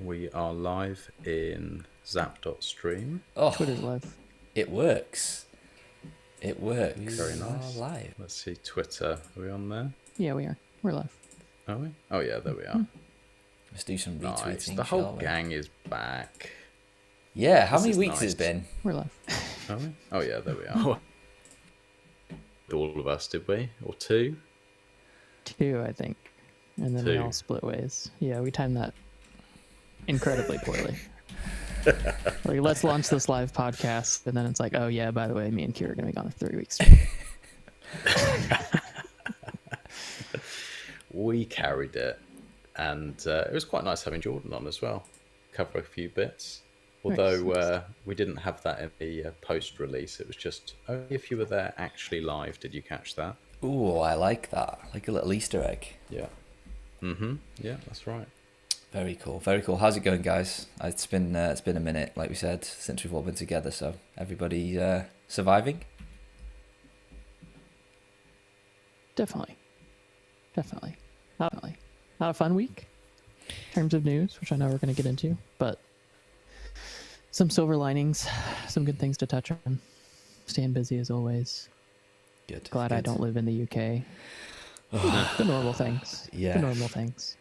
We are live in zap.stream. Oh, Twitter's live. it works. It works. Very nice. Live. Let's see, Twitter. Are we on there? Yeah, we are. We're live. Are we? Oh, yeah, there we are. Let's do some retweeting. Nice. The whole shall we? gang is back. Yeah, how This many is weeks nice. has it been? We're live. Are we? Oh, yeah, there we are. All of us, did we? Or two? 2, I think. And then we 2. all split ways. Yeah, we timed that incredibly poorly. Like, let's launch this live podcast, and then it's like, oh yeah, by the way, me and Kira are gonna be gone for 3 weeks. We carried it. And it was quite nice having Jordan on as well. Cover a few bits. Although we didn't have that in the post-release. It was just, only if you were there actually live, did you catch that? Ooh, I like that. Like a little Easter egg. Yeah. Mm-hmm. Yeah, that's right. Very cool. Very cool. How's it going, guys? It's been a minute, like we said, since we've all been together. So everybody surviving? Definitely. Not a fun week in terms of news, which I know we're gonna get into, but some silver linings, some good things to touch on. Staying busy as always. Good. Glad I don't live in the UK. The normal things. Yeah. The normal things.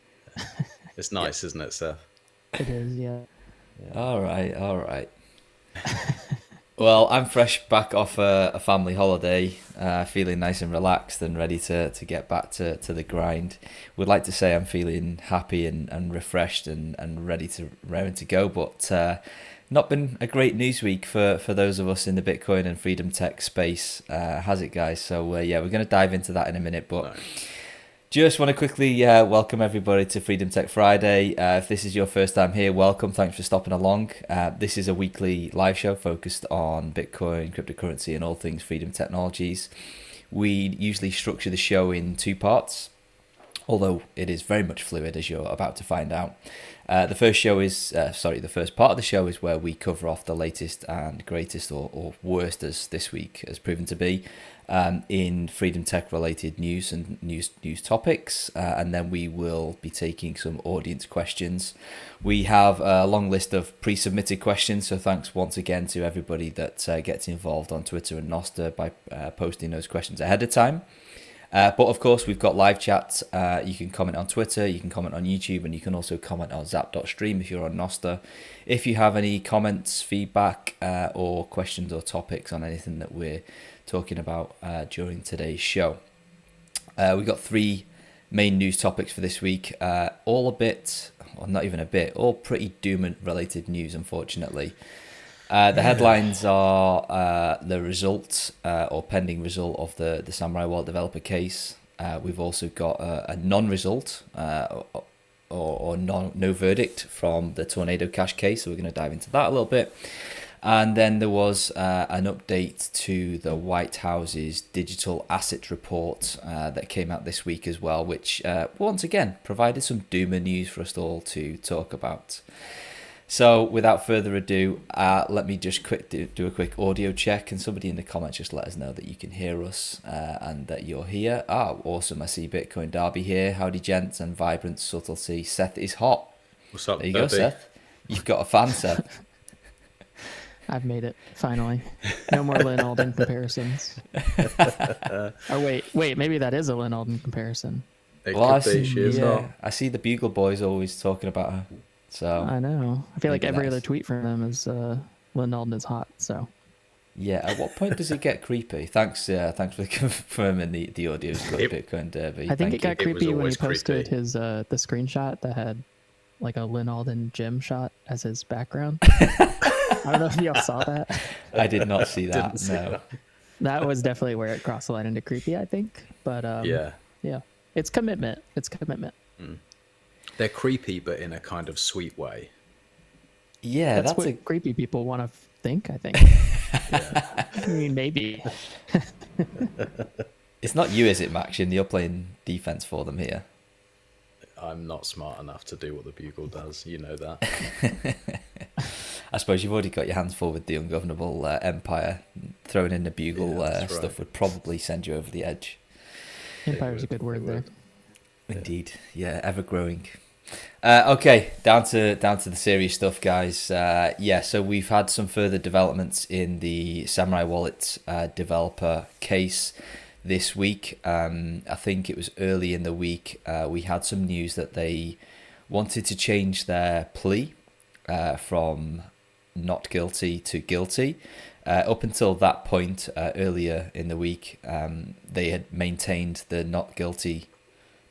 It's nice, isn't it, Seth? It is, yeah. All right. Well, I'm fresh back off a family holiday, feeling nice and relaxed and ready to get back to the grind. Would like to say I'm feeling happy and refreshed and ready to go, but not been a great news week for those of us in the Bitcoin and freedom tech space, has it, guys? So yeah, we're going to dive into that in a minute, but No. just want to quickly welcome everybody to Freedom Tech Friday. If this is your first time here, welcome. Thanks for stopping along. This is a weekly live show focused on Bitcoin, cryptocurrency, and all things freedom technologies. We usually structure the show in 2 parts, although it is very much fluid, as you're about to find out. The first part of the show is where we cover off the latest and greatest or worst, as this week has proven to be, in freedom tech related news and news topics, and then we will be taking some audience questions. We have a long list of pre-submitted questions, so thanks once again to everybody that gets involved on Twitter and Nostr by posting those questions ahead of time. But of course, we've got live chats. You can comment on Twitter, you can comment on YouTube, and you can also comment on zap.stream if you're on Nostr. If you have any comments, feedback, or questions or topics on anything that we're talking about during today's show. We've got 3 main news topics for this week, all pretty doom related news, unfortunately. The headlines are the result or pending result of the Samurai Wallet developer case. We've also got a non-result or no verdict from the Tornado Cash case, so we're going to dive into that a little bit. And then there was an update to the White House's digital asset report that came out this week as well, which once again provided some doomer news for us all to talk about. So without further ado, let me just do a quick audio check, and somebody in the comments just let us know that you can hear us and that you're here. Awesome. I see Bitcoin Derby here. Howdy, gents, and Vibrant Subtlety. Seth is hot. What's up, There you go, Debbie? Seth. You've got a fan, Seth. I've made it, finally. No more Lynn Alden comparisons. Or wait, maybe that is a Lynn Alden comparison. It I could be, she is not. I see the Bugle Boys always talking about her. So I know. I feel like Maybe every that's- other tweet from them is Lynn Alden is hot, so. yeah, at what point does it get creepy? Thanks for confirming the audio is good, Bitcoin Derby. I think Thank it got It was creepy when he always posted creepy. his the screenshot that had like a Lynn Alden gym shot as his background. I don't know if y'all saw that. I did not see that. Didn't see No. that. That was definitely where it crossed the line into creepy, I think. But Yeah. It's commitment. They're creepy, but in a kind of sweet way. Yeah, That's that's what creepy people want to think, I think. Yeah. I mean, maybe. It's not you, is it, Max? You're playing defense for them here. I'm not smart enough to do what the Bugle does. You know that. I suppose you've already got your hands full with the ungovernable empire. Throwing in the bugle that's stuff right. would probably send you over the edge. Empire's a would, good word it there. would. Indeed. Yeah, ever growing. Okay, down to the serious stuff, guys. Yeah, so we've had some further developments in the Samurai Wallet developer case this week. I think it was early in the week. We had some news that they wanted to change their plea from not guilty to guilty. Up until that point, earlier in the week, they had maintained the not guilty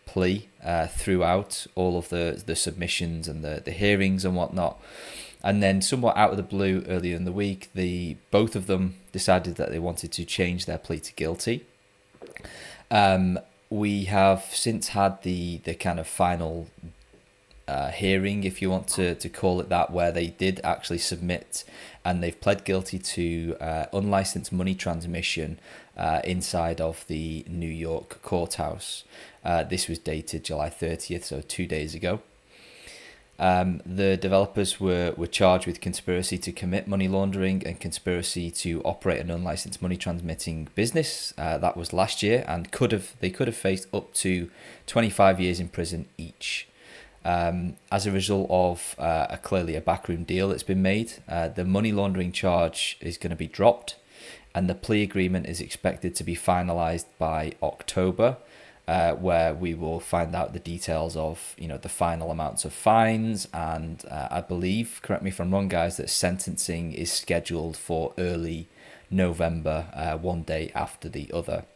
plea throughout all of the submissions and the hearings and whatnot. And then somewhat out of the blue earlier in the week, both of them decided that they wanted to change their plea to guilty. We have since had the kind of final hearing, if you want to call it that, where they did actually submit and they've pled guilty to unlicensed money transmission inside of the New York courthouse. This was dated July 30th, so 2 days ago. The developers were charged with conspiracy to commit money laundering and conspiracy to operate an unlicensed money transmitting business. That was last year, and they could have faced up to 25 years in prison each. As a result of clearly a backroom deal that's been made, the money laundering charge is going to be dropped, and the plea agreement is expected to be finalised by October, where we will find out the details of the final amounts of fines, and I believe, correct me if I'm wrong, guys, that sentencing is scheduled for early November, one day after the other.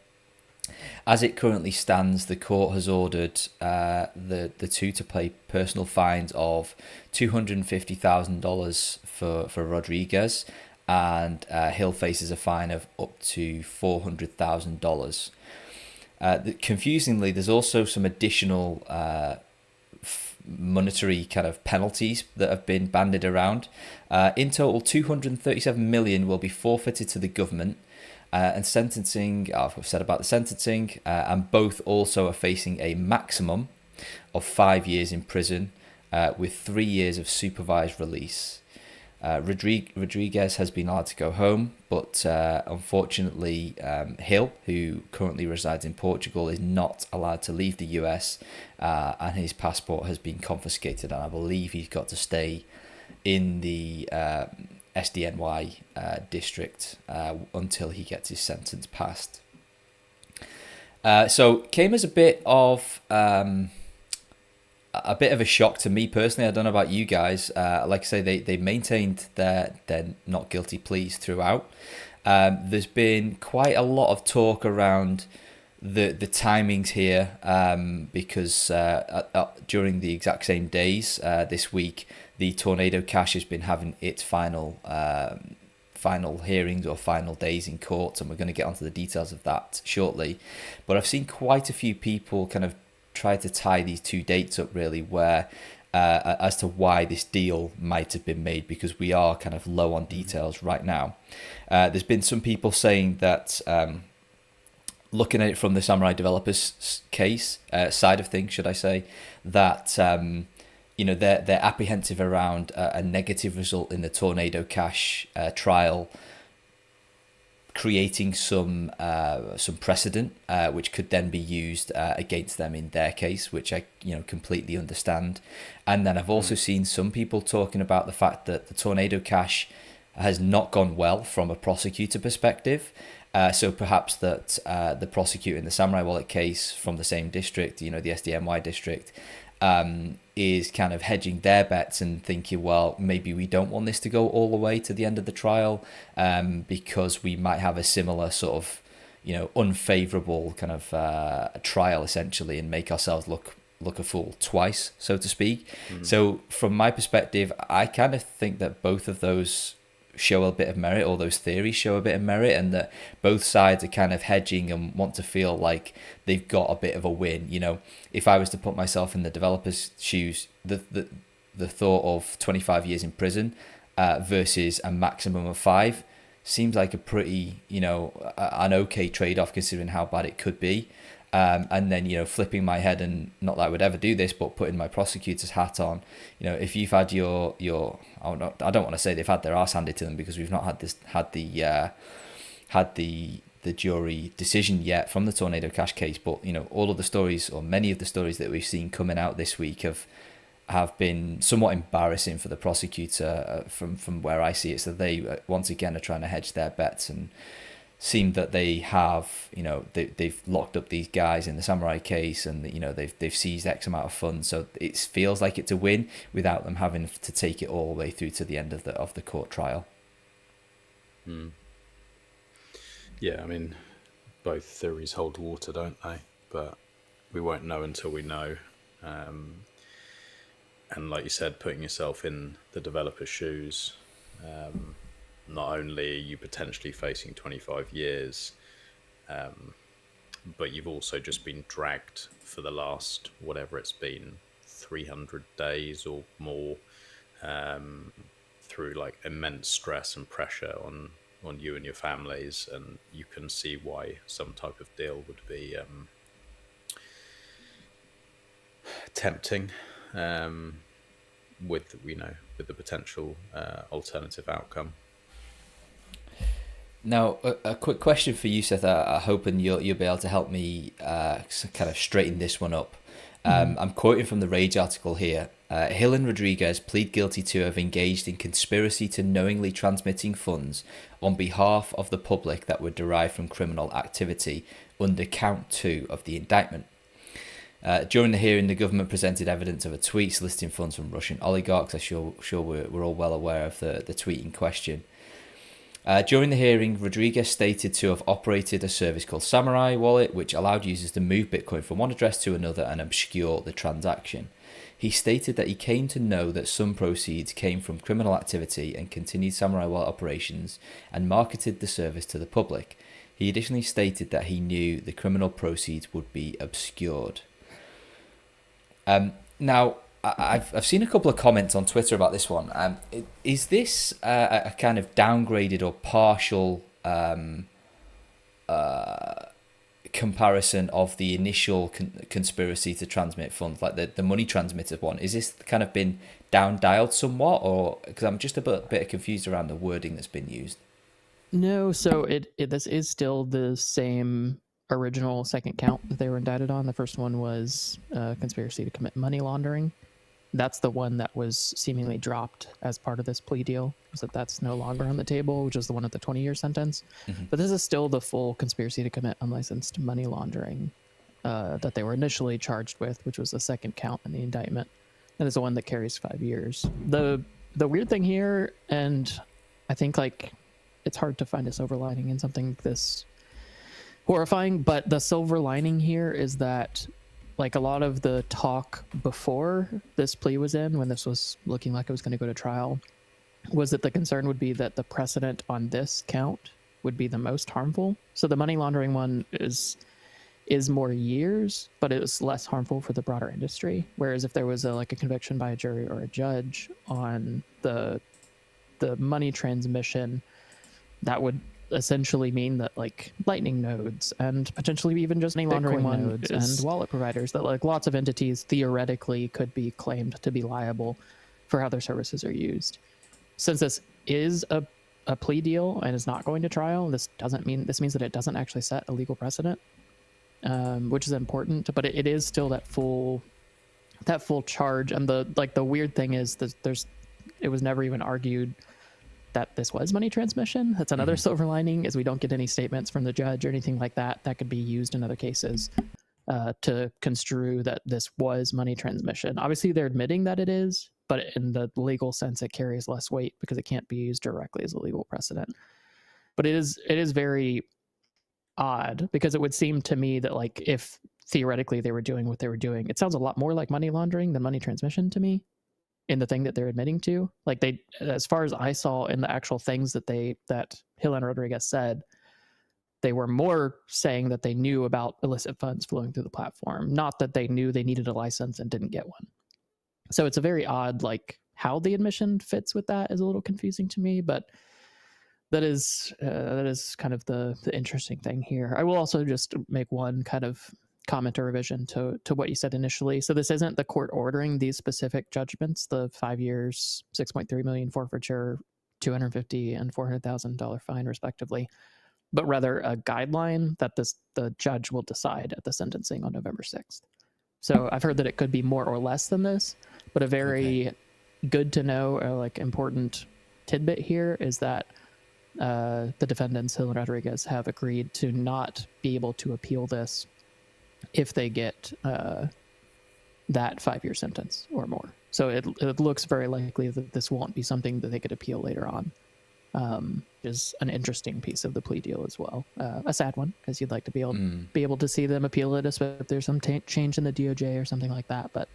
As it currently stands, the court has ordered the two to pay personal fines of $250,000 for Rodriguez, and Hill faces a fine of up to $400,000. Confusingly, there's also some additional monetary kind of penalties that have been bandied around. In total, $237 million will be forfeited to the government. And sentencing, I've said about the sentencing, and both also are facing a maximum of 5 years in prison with 3 years of supervised release. Rodriguez has been allowed to go home, but unfortunately Hill, who currently resides in Portugal, is not allowed to leave the US, and his passport has been confiscated, and I believe he's got to stay in the SDNY district until he gets his sentence passed. So came as a bit of a shock to me personally. I don't know about you guys. Like I say, they maintained their not guilty pleas throughout. There's been quite a lot of talk around the timings here, because during the exact same days this week, the Tornado Cash has been having its final hearings or final days in court, and we're going to get onto the details of that shortly. But I've seen quite a few people kind of try to tie these two dates up, really, where as to why this deal might have been made, because we are kind of low on details right now. There's been some people saying that, looking at it from the Samurai developers case side of things, should I say, that they're apprehensive around a negative result in the Tornado Cash trial, creating some precedent which could then be used against them in their case, which I completely understand. And then I've also seen some people talking about the fact that the Tornado Cash has not gone well from a prosecutor perspective. So perhaps that the prosecutor in the Samurai Wallet case from the same district, the SDNY district, is kind of hedging their bets and thinking, well, maybe we don't want this to go all the way to the end of the trial, because we might have a similar sort of, unfavorable kind of trial essentially, and make ourselves look a fool twice, so to speak. So from my perspective, I kind of think that both of those show a bit of merit, or those theories show a bit of merit, and that both sides are kind of hedging and want to feel like they've got a bit of a win. If I was to put myself in the developer's shoes, the thought of 25 years in prison versus a maximum of 5 seems like a pretty, an okay trade-off, considering how bad it could be. And then, flipping my head, and not that I would ever do this, but putting my prosecutor's hat on, if you've had your I don't want to say they've had their arse handed to them, because we've not had the jury decision yet from the Tornado Cash case, but all of the stories, or many of the stories that we've seen coming out this week, have have been somewhat embarrassing for the prosecutor from where I see it. So they once again are trying to hedge their bets and seem that they have, they've locked up these guys in the Samurai case, and they've seized X amount of funds. So it feels like it's a win without them having to take it all the way through to the end of the court trial. Yeah, I mean, both theories hold water, don't they? But we won't know until we know. And like you said, putting yourself in the developer's shoes, not only are you potentially facing 25 years, but you've also just been dragged for the last, whatever it's been, 300 days or more, through like immense stress and pressure on you and your families. And you can see why some type of deal would be tempting, with the potential alternative outcome. Now, a quick question for you, Seth. I'm hoping you'll be able to help me kind of straighten this one up. I'm quoting from the Rage article here. Hill and Rodriguez plead guilty to have engaged in conspiracy to knowingly transmitting funds on behalf of the public that were derived from criminal activity under count 2 of the indictment. During the hearing, the government presented evidence of a tweet soliciting funds from Russian oligarchs. I'm sure we're all well aware of the tweet in question. During the hearing, Rodriguez stated to have operated a service called Samurai Wallet, which allowed users to move Bitcoin from one address to another and obscure the transaction. He stated that he came to know that some proceeds came from criminal activity and continued Samurai Wallet operations and marketed the service to the public. He additionally stated that he knew the criminal proceeds would be obscured. Now, I've seen a couple of comments on Twitter about this one. Is this a kind of downgraded or partial comparison of the initial conspiracy to transmit funds, like the money transmitter one? Is this kind of been down dialed somewhat, or because I'm just a bit confused around the wording that's been used? No, so this is still the same original second count that they were indicted on. The first one was conspiracy to commit money laundering. That's the one that was seemingly dropped as part of this plea deal, so that's no longer on the table, which is the one at the 20-year sentence. But this is still the full conspiracy to commit unlicensed money laundering that they were initially charged with, which was the second count in the indictment, and is the one that carries 5 years. The weird thing here, and I think like it's hard to find a silver lining in something this horrifying, but the silver lining here is that, like, a lot of the talk before this plea was in, when this was looking like it was going to go to trial, was that the concern would be that the precedent on this count would be the most harmful. So the money laundering one is more years, but it was less harmful for the broader industry. Whereas if there was a conviction by a jury or a judge on the money transmission, that would essentially mean that like lightning nodes and potentially even just money laundering nodes and wallet providers, that like lots of entities theoretically could be claimed to be liable for how their services are used. Since this is a plea deal and is not going to trial, this means that it doesn't actually set a legal precedent, which is important, but it is still that full charge. And the weird thing is that it was never even argued that this was money transmission. That's another silver lining, is we don't get any statements from the judge or anything like that that could be used in other cases to construe that this was money transmission. Obviously, they're admitting that it is, but in the legal sense, it carries less weight because it can't be used directly as a legal precedent. But it is very odd, because it would seem to me that like if theoretically they were doing what they were doing, it sounds a lot more like money laundering than money transmission to me, in the thing that they're admitting to. Like, they, as far as I saw in the actual things that Hill and Rodriguez said, they were more saying that they knew about illicit funds flowing through the platform, not that they knew they needed a license and didn't get one. So it's a very odd, like, how the admission fits with that is a little confusing to me, but that is kind of the interesting thing here. I will also just make one kind of comment or revision to what you said initially. So this isn't the court ordering these specific judgments, the 5 years, 6.3 million forfeiture, $250,000 and $400,000 fine, respectively, but rather a guideline that the judge will decide at the sentencing on November 6th. So I've heard that it could be more or less than this, But a very good to know, or like important tidbit here is that the defendants, Hill and Rodriguez, have agreed to not be able to appeal this if they get that 5-year sentence or more. So it looks very likely that this won't be something that they could appeal later on. Is an interesting piece of the plea deal as well. A sad one, because you'd like to be able to see them appeal it, especially if there's some change in the DOJ or something like that. But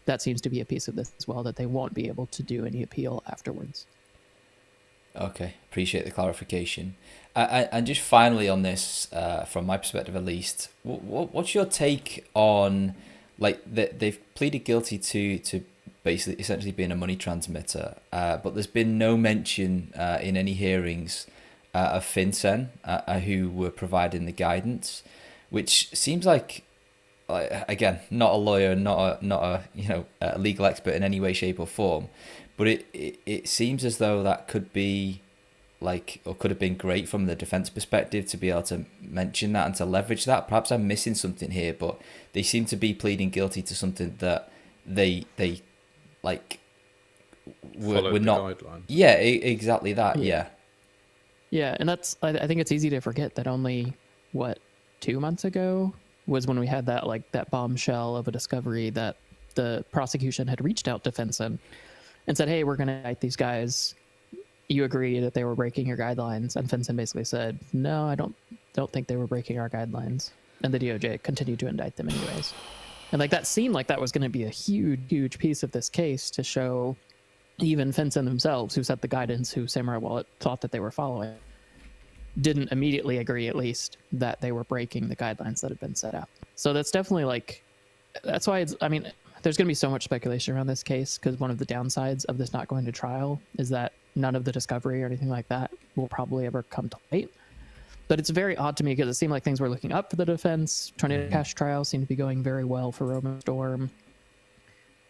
that seems to be a piece of this as well, that they won't be able to do any appeal afterwards. Okay, appreciate the clarification. And just finally on this, from my perspective at least, what's your take on, like, they've pleaded guilty to basically essentially being a money transmitter, but there's been no mention in any hearings of FinCEN, who were providing the guidance, which seems like, again, not a lawyer, not a a legal expert in any way, shape or form, but it seems as though that could be like, or could have been great from the defense perspective to be able to mention that and to leverage that. Perhaps I'm missing something here, but they seem to be pleading guilty to something that they like were not guideline. Yeah, exactly that. Yeah, and that's, I think it's easy to forget that only 2 months ago was when we had that bombshell of a discovery that the prosecution had reached out to FinCEN and said, hey, we're going to indict these guys. You agree that they were breaking your guidelines? And FinCEN basically said, no, I don't think they were breaking our guidelines. And the DOJ continued to indict them anyways. And that seemed like that was going to be a huge piece of this case, to show even FinCEN themselves, who set the guidance, who Samurai Wallet thought that they were following, didn't immediately agree, at least, that they were breaking the guidelines that had been set out. So that's definitely that's why there's going to be so much speculation around this case, because one of the downsides of this not going to trial is that none of the discovery or anything like that will probably ever come to light. But it's very odd to me, because it seemed like things were looking up for the defense. Tornado Cash trial seemed to be going very well for Roman Storm.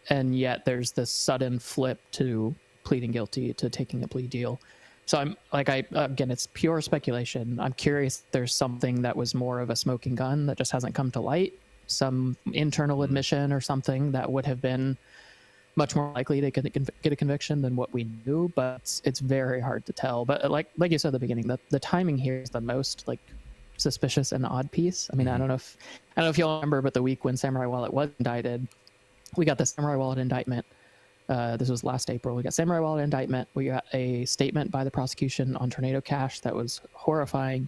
And yet there's this sudden flip to pleading guilty, to taking a plea deal. So I'm again, it's pure speculation. I'm curious if there's something that was more of a smoking gun that just hasn't come to light, some internal admission or something that would have been much more likely to get a conviction than what we knew, but it's very hard to tell. But like you said at the beginning, the timing here is the most suspicious and odd piece. I mean, I don't know if y'all remember, but the week when Samurai Wallet was indicted, we got the Samurai Wallet indictment. This was last April. We got Samurai Wallet indictment. We got a statement by the prosecution on Tornado Cash that was horrifying.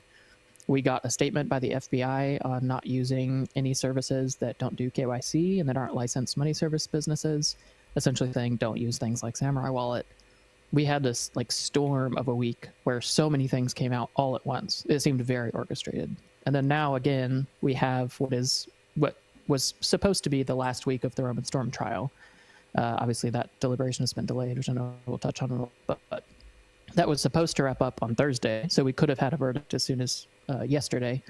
We got a statement by the FBI on not using any services that don't do KYC and that aren't licensed money service businesses, essentially saying don't use things like Samurai Wallet. We had this storm of a week where so many things came out all at once. It seemed very orchestrated. And then now again, we have what was supposed to be the last week of the Roman Storm trial. Obviously that deliberation has been delayed, which I know we'll touch on a little bit, but that was supposed to wrap up on Thursday. So we could have had a verdict as soon as yesterday.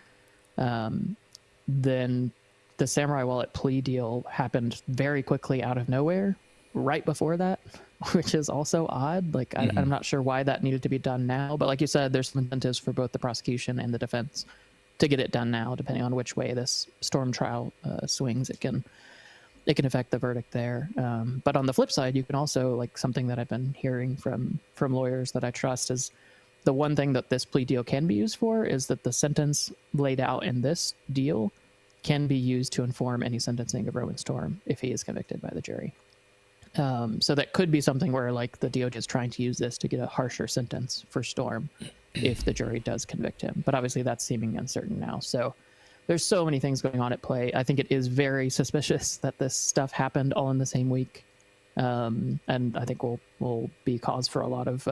Then the Samurai Wallet plea deal happened very quickly out of nowhere right before that, which is also odd. I'm not sure why that needed to be done now, but like you said, there's some incentives for both the prosecution and the defense to get it done now, depending on which way this Storm trial swings. It can affect the verdict there. But on the flip side, you can also, something that I've been hearing from lawyers that I trust, is the one thing that this plea deal can be used for is that the sentence laid out in this deal can be used to inform any sentencing of Roman Storm if he is convicted by the jury. So that could be something where the DOJ is trying to use this to get a harsher sentence for Storm if the jury does convict him. But obviously that's seeming uncertain now. So there's so many things going on at play. I think it is very suspicious that this stuff happened all in the same week. And I think will be cause for a lot of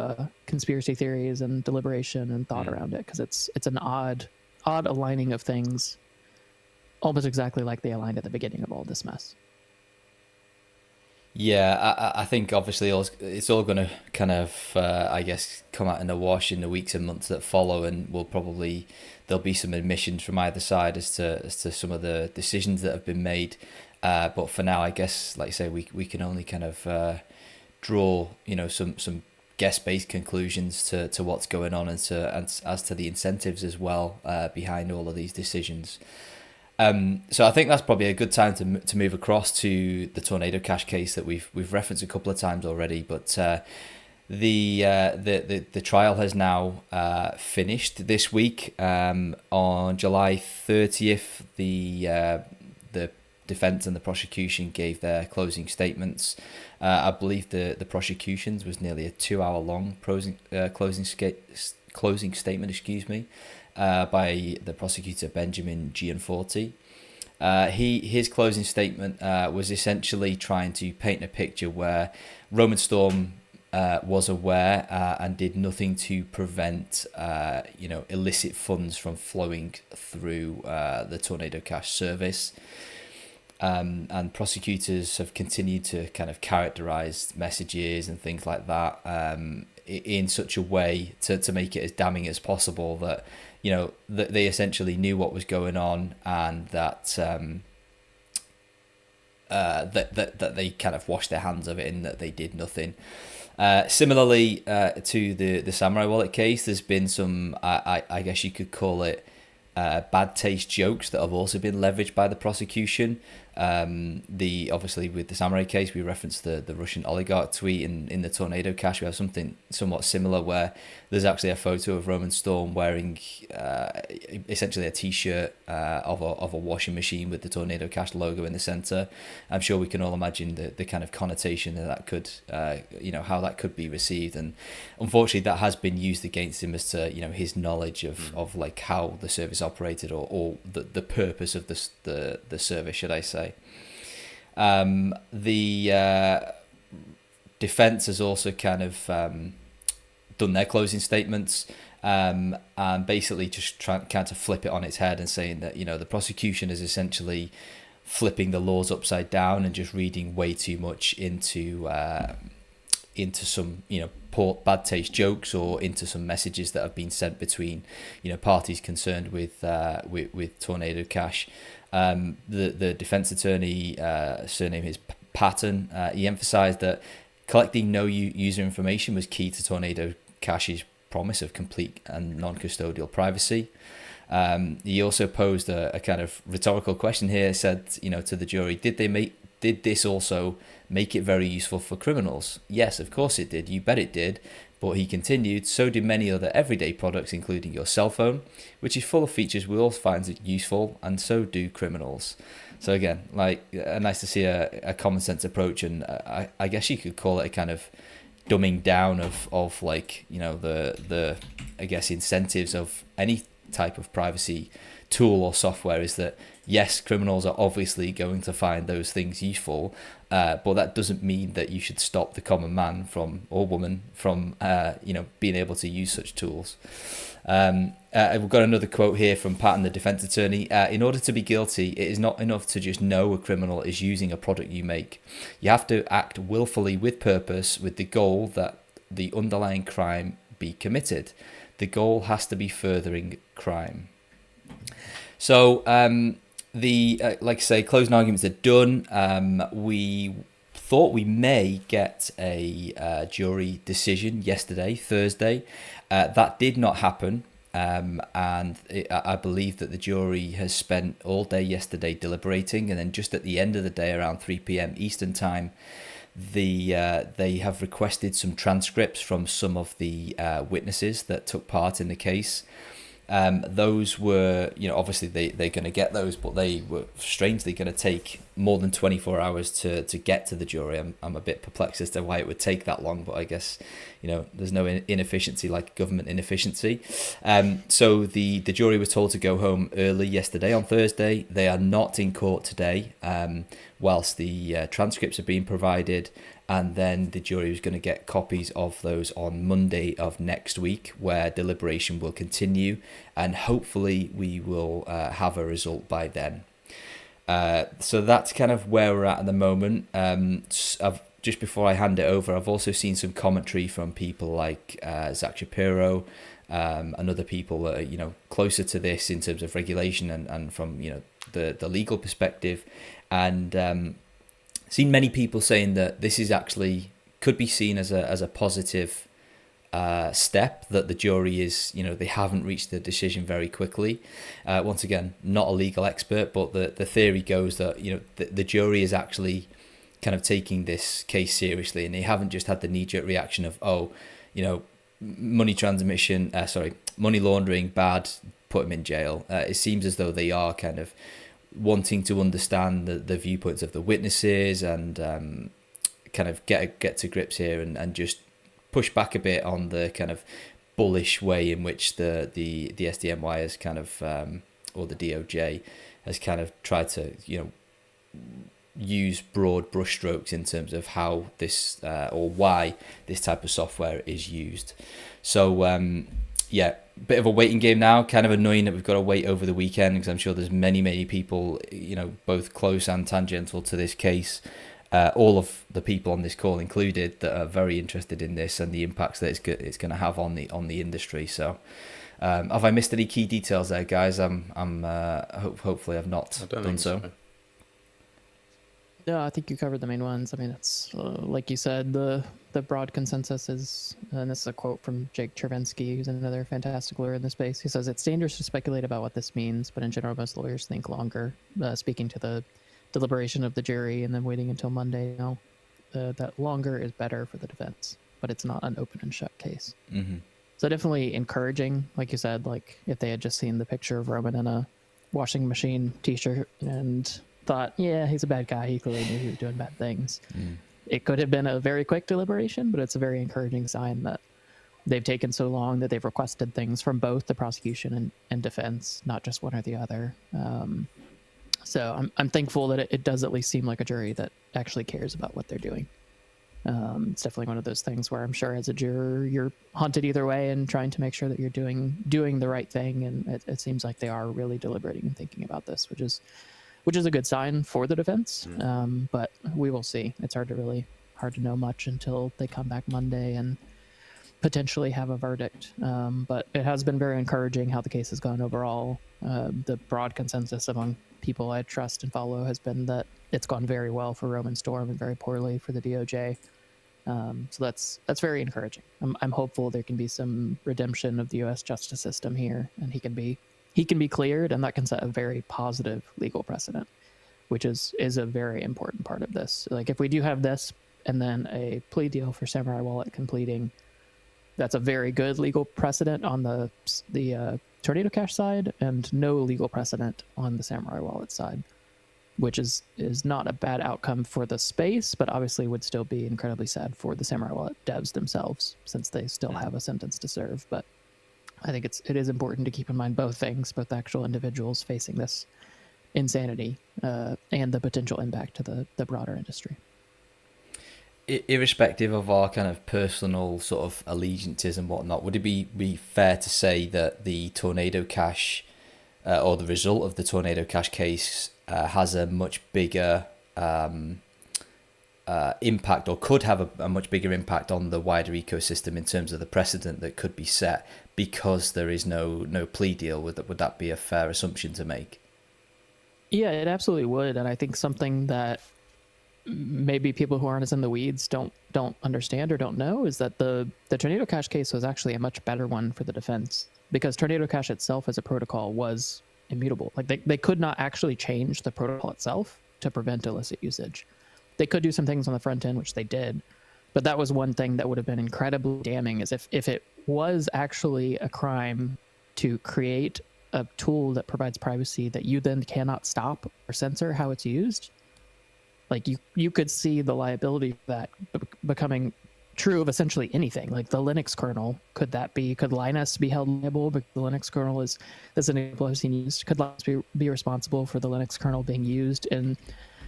conspiracy theories and deliberation and thought around it, because it's an odd aligning of things, almost exactly like they aligned at the beginning of all this mess. Yeah, I think obviously it's all going to kind of, I guess, come out in the wash in the weeks and months that follow, and there'll be some admissions from either side as to some of the decisions that have been made. But for now, I guess, like I say, we can only kind of draw, some guess-based conclusions to what's going on and as to the incentives as well behind all of these decisions. So I think that's probably a good time to move across to the Tornado Cash case that we've referenced a couple of times already. But the trial has now finished this week. On July 30th, the defense and the prosecution gave their closing statements. I believe the prosecution's was nearly a 2-hour long closing statement, by the prosecutor Benjamin Gianforte. His closing statement was essentially trying to paint a picture where Roman Storm was aware and did nothing to prevent illicit funds from flowing through the Tornado Cash service. And prosecutors have continued to kind of characterize messages and things like that in such a way to make it as damning as possible that that they essentially knew what was going on, and that that they kind of washed their hands of it and that they did nothing. Similarly to the Samurai Wallet case, there's been some, I guess you could call it, bad taste jokes that have also been leveraged by the prosecution. Obviously with the Samurai case, we referenced the Russian oligarch tweet. In the Tornado Cash, we have something somewhat similar where there's actually a photo of Roman Storm wearing essentially a t-shirt of a washing machine with the Tornado Cash logo in the center. I'm sure we can all imagine the kind of connotation that could how that could be received, and unfortunately that has been used against him as to his knowledge of like how the service operated, or the purpose of the service, should I say. The defense has also kind of done their closing statements, and basically just trying to flip it on its head and saying that the prosecution is essentially flipping the laws upside down and just reading way too much into some poor bad taste jokes, or into some messages that have been sent between parties concerned with Tornado Cash. The defense attorney, surname is Patton, he emphasized that collecting no user information was key to Tornado Cash's promise of complete and non-custodial privacy. He also posed a kind of rhetorical question here, said to the jury, did this also make it very useful for criminals? Yes, of course it did. You bet it did. But he continued, so do many other everyday products, including your cell phone, which is full of features we all find it useful, and so do criminals. So again, nice to see a common sense approach, and I guess you could call it a kind of dumbing down of like the I guess incentives of any type of privacy tool or software, is that yes, criminals are obviously going to find those things useful, but that doesn't mean that you should stop the common man or woman from being able to use such tools. We've got another quote here from Patton, the defense attorney. In order to be guilty, it is not enough to just know a criminal is using a product you make. You have to act willfully with purpose, with the goal that the underlying crime be committed. The goal has to be furthering crime. So like I say, closing arguments are done. We thought we may get a jury decision yesterday, Thursday. That did not happen. I believe that the jury has spent all day yesterday deliberating, and then just at the end of the day, around 3 p.m. Eastern time, they have requested some transcripts from some of the witnesses that took part in the case. Those were, obviously they're going to get those, but they were strangely going to take more than 24 hours to get to the jury. I'm a bit perplexed as to why it would take that long, but I guess, there's no inefficiency like government inefficiency. So the jury was told to go home early yesterday on Thursday. They are not in court today, whilst the transcripts are being provided. And then the jury is going to get copies of those on Monday of next week, where deliberation will continue, and hopefully we will have a result by then. So that's kind of where we're at the moment. Just before I hand it over, I've also seen some commentary from people like Zach Shapiro and other people that are closer to this in terms of regulation and from the legal perspective, and seen many people saying that this is actually could be seen as a positive step that the jury is, they haven't reached the decision very quickly. Once again, not a legal expert, but the theory goes that, the jury is actually kind of taking this case seriously, and they haven't just had the knee-jerk reaction of, money laundering, bad, put him in jail. It seems as though they are kind of wanting to understand the viewpoints of the witnesses and kind of get to grips here and just push back a bit on the kind of bullish way in which the SDNY has kind of, or the DOJ has kind of tried to, use broad brushstrokes in terms of how this or why this type of software is used. So bit of a waiting game now. Kind of annoying that we've got to wait over the weekend, because I'm sure there's many people, both close and tangential to this case, all of the people on this call included, that are very interested in this and the impacts that it's going to have on the industry. So have I missed any key details there, guys? Hopefully I've not done so. No, I think you covered the main ones. I mean, it's like you said, the broad consensus is, and this is a quote from Jake Chervinsky, who's another fantastic lawyer in the space. He says, "It's dangerous to speculate about what this means, but in general, most lawyers think longer." Speaking to the deliberation of the jury and then waiting until Monday, that longer is better for the defense, but it's not an open and shut case. Mm-hmm. So definitely encouraging, like you said, like if they had just seen the picture of Roman in a washing machine t-shirt and thought, yeah, he's a bad guy, he clearly knew he was doing bad things. It could have been a very quick deliberation, but it's a very encouraging sign that they've taken so long, that they've requested things from both the prosecution and defense, not just one or the other. So I'm thankful that it does at least seem like a jury that actually cares about what they're doing. It's definitely one of those things where I'm sure as a juror you're haunted either way and trying to make sure that you're doing the right thing, and it seems like they are really deliberating and thinking about this, which is a good sign for the defense. But we will see. It's hard to know much until they come back Monday and potentially have a verdict. But it has been very encouraging how the case has gone overall. The broad consensus among people I trust and follow has been that it's gone very well for Roman Storm and very poorly for the DOJ. So that's very encouraging. I'm hopeful there can be some redemption of the U.S. justice system here, and he can be cleared, and that can set a very positive legal precedent, which is a very important part of this. Like if we do have this and then a plea deal for Samurai Wallet completing, that's a very good legal precedent on the Tornado Cash side, and no legal precedent on the Samurai Wallet side, which is not a bad outcome for the space, but obviously would still be incredibly sad for the Samurai Wallet devs themselves, since they still have a sentence to serve. But I think it is important to keep in mind both things, both actual individuals facing this insanity and the potential impact to the broader industry. Irrespective of our kind of personal sort of allegiances and whatnot, would it be fair to say that the Tornado Cash or the result of the Tornado Cash case has a much bigger impact, or could have a much bigger impact on the wider ecosystem in terms of the precedent that could be set, because there is no plea deal? Would that be a fair assumption to make? Yeah, it absolutely would. And I think something that maybe people who aren't as in the weeds don't understand or don't know is that the Tornado Cash case was actually a much better one for the defense, because Tornado Cash itself as a protocol was immutable. Like they could not actually change the protocol itself to prevent illicit usage. They could do some things on the front end, which they did, but that was one thing that would have been incredibly damning, is if it was actually a crime to create a tool that provides privacy that you then cannot stop or censor how it's used. Like you could see the liability of that becoming true of essentially anything. Like the Linux kernel, could Linus be held liable because the Linux kernel is an example I've seen used? Could Linus be responsible for the Linux kernel being used in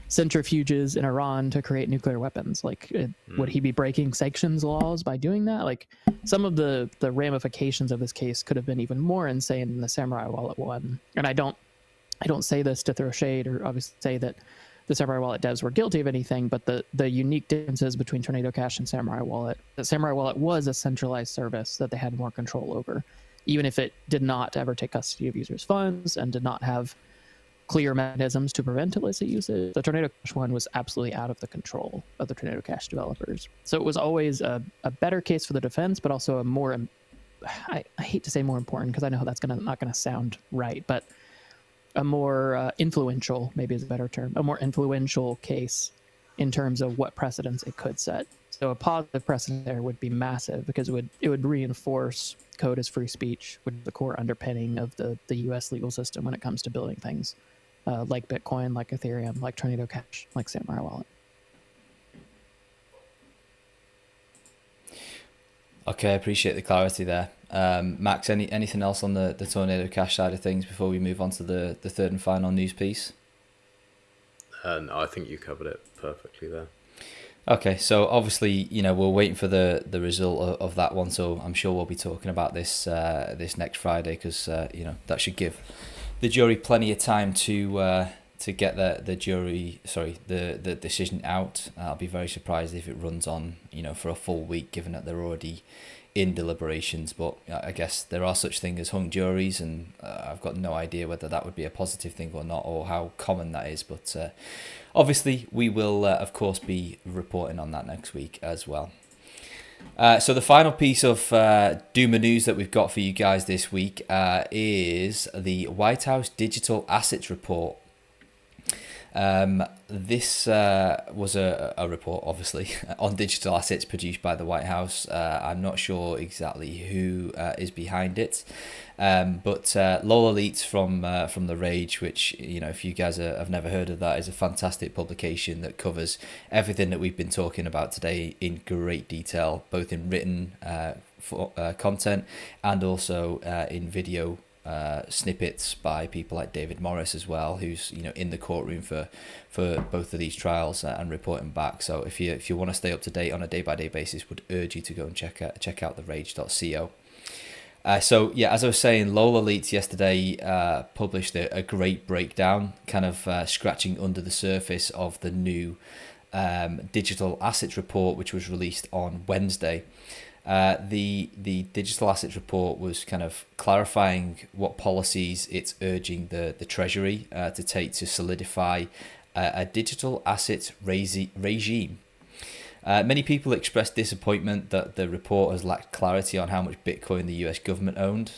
centrifuges in Iran to create nuclear weapons? Like, would he be breaking sanctions laws by doing that? Like, some of the ramifications of this case could have been even more insane than the Samurai Wallet one. And I don't say this to throw shade or obviously say that the Samurai Wallet devs were guilty of anything, but the unique differences between Tornado Cash and Samurai Wallet, the Samurai Wallet was a centralized service that they had more control over, even if it did not ever take custody of users' funds and did not have clear mechanisms to prevent illicit usage. The Tornado Cash one was absolutely out of the control of the Tornado Cash developers. So it was always a better case for the defense, but also a more, I hate to say more important because I know that's not gonna sound right, but a more influential, maybe is a better term, a more influential case in terms of what precedents it could set. So a positive precedent there would be massive because it would reinforce code as free speech, which is the core underpinning of the U.S. legal system when it comes to building things like Bitcoin, like Ethereum, like Tornado Cash, like Samurai Wallet. Okay, I appreciate the clarity there. Max, anything else on the Tornado Cash side of things before we move on to the third and final news piece? No, I think you covered it perfectly there. Okay, so obviously, we're waiting for the result of that one, so I'm sure we'll be talking about this this next Friday because that should give the jury plenty of time to get the decision out. I'll be very surprised if it runs on for a full week, given that they're already in deliberations. But I guess there are such things as hung juries, and I've got no idea whether that would be a positive thing or not, or how common that is. But obviously, we will, of course, be reporting on that next week as well. So the final piece of Doomer news that we've got for you guys this week is the White House Digital Assets Report. This was a report, obviously, on digital assets produced by the White House. I'm not sure exactly who is behind it, but Lola Leeds from The Rage, which, if you guys have never heard of that, is a fantastic publication that covers everything that we've been talking about today in great detail, both in written content and also in video snippets by people like David Morris as well, who's in the courtroom for both of these trials and reporting back. So if you want to stay up to date on a day-by-day basis, would urge you to go and check out therage.co. So yeah, as I was saying, Lola Leeds yesterday published a great breakdown, kind of scratching under the surface of the new digital assets report, which was released on Wednesday. The digital assets report was kind of clarifying what policies it's urging the Treasury to take to solidify a digital assets regime. Many people expressed disappointment that the report has lacked clarity on how much Bitcoin the US government owned.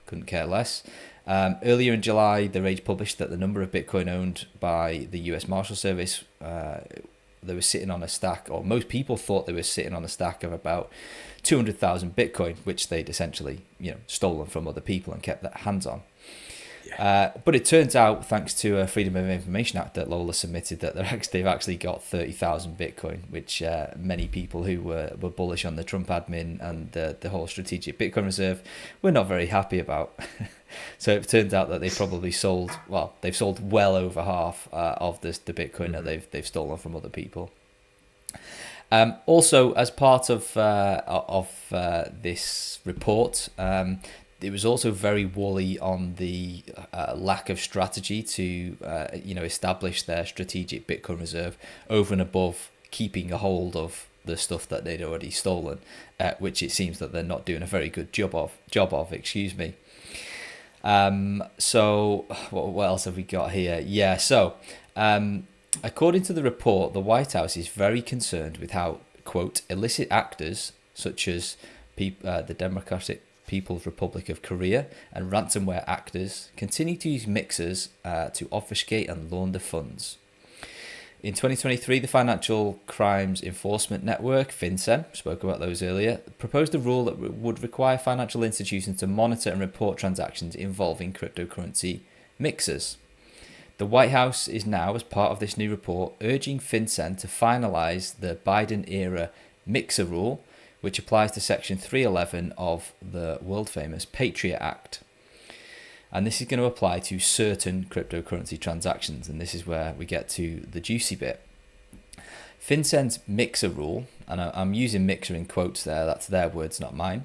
Couldn't care less. Earlier in July, The Rage published that the number of Bitcoin owned by the US Marshal Service, they were sitting on a stack, or most people thought they were sitting on a stack of about 200,000 Bitcoin, which they'd essentially, stolen from other people and kept their hands on. Yeah. But it turns out, thanks to a Freedom of Information Act that Lola submitted, that they've actually got 30,000 Bitcoin, which many people who were bullish on the Trump admin and the whole strategic Bitcoin reserve were not very happy about. So it turns out that they probably sold well over half of the Bitcoin that they've stolen from other people. Also, as part of this report, it was also very woolly on the lack of strategy to establish their strategic Bitcoin reserve over and above keeping a hold of the stuff that they'd already stolen, which it seems that they're not doing a very good job of. So what else have we got here? Yeah, so according to the report, the White House is very concerned with how, quote, illicit actors such as the Democratic People's Republic of Korea and ransomware actors continue to use mixers to obfuscate and launder funds. In 2023, the Financial Crimes Enforcement Network, FinCEN, spoke about those earlier, proposed a rule that would require financial institutions to monitor and report transactions involving cryptocurrency mixers. The White House is now, as part of this new report, urging FinCEN to finalize the Biden-era mixer rule, which applies to Section 311 of the world-famous Patriot Act. And this is going to apply to certain cryptocurrency transactions, and this is where we get to the juicy bit. FinCEN's mixer rule, and I'm using mixer in quotes there, that's their words, not mine,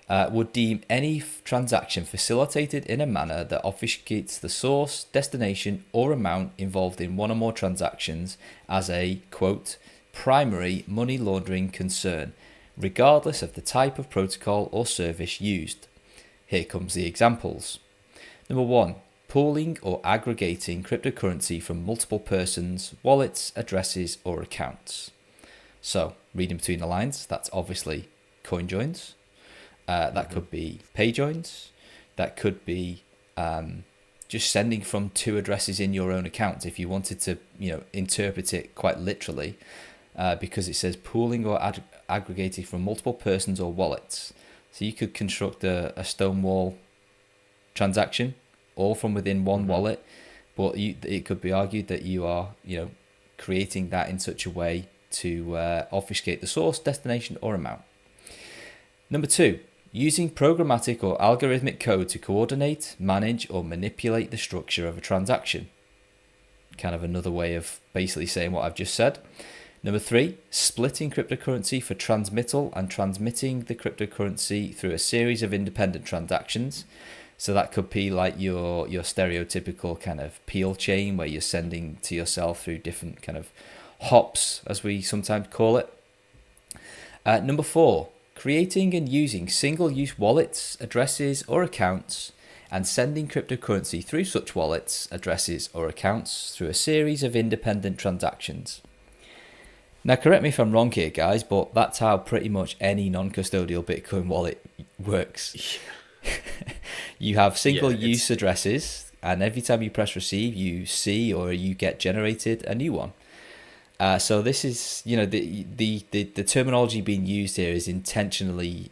would deem any transaction facilitated in a manner that obfuscates the source, destination, or amount involved in one or more transactions as a, quote, primary money laundering concern, regardless of the type of protocol or service used. Here comes the examples. Number 1, pooling or aggregating cryptocurrency from multiple persons, wallets, addresses, or accounts. So, reading between the lines, that's obviously coin joins. That could be pay joins. That could be just sending from two addresses in your own account. If you wanted to, interpret it quite literally, because it says pooling or aggregating from multiple persons or wallets. So you could construct a Stonewall transaction all from within one wallet, but it could be argued that you are, creating that in such a way to obfuscate the source, destination, or amount. Number 2, using programmatic or algorithmic code to coordinate, manage, or manipulate the structure of a transaction. Kind of another way of basically saying what I've just said. Number 3, splitting cryptocurrency for transmittal and transmitting the cryptocurrency through a series of independent transactions. So that could be like your stereotypical kind of peel chain where you're sending to yourself through different kind of hops, as we sometimes call it. Number 4, creating and using single-use wallets, addresses, or accounts, and sending cryptocurrency through such wallets, addresses, or accounts through a series of independent transactions. Now, correct me if I'm wrong here, guys, but that's how pretty much any non-custodial Bitcoin wallet works. You have single-use addresses, and every time you press receive, you see or you get generated a new one. So this is, the terminology being used here is intentionally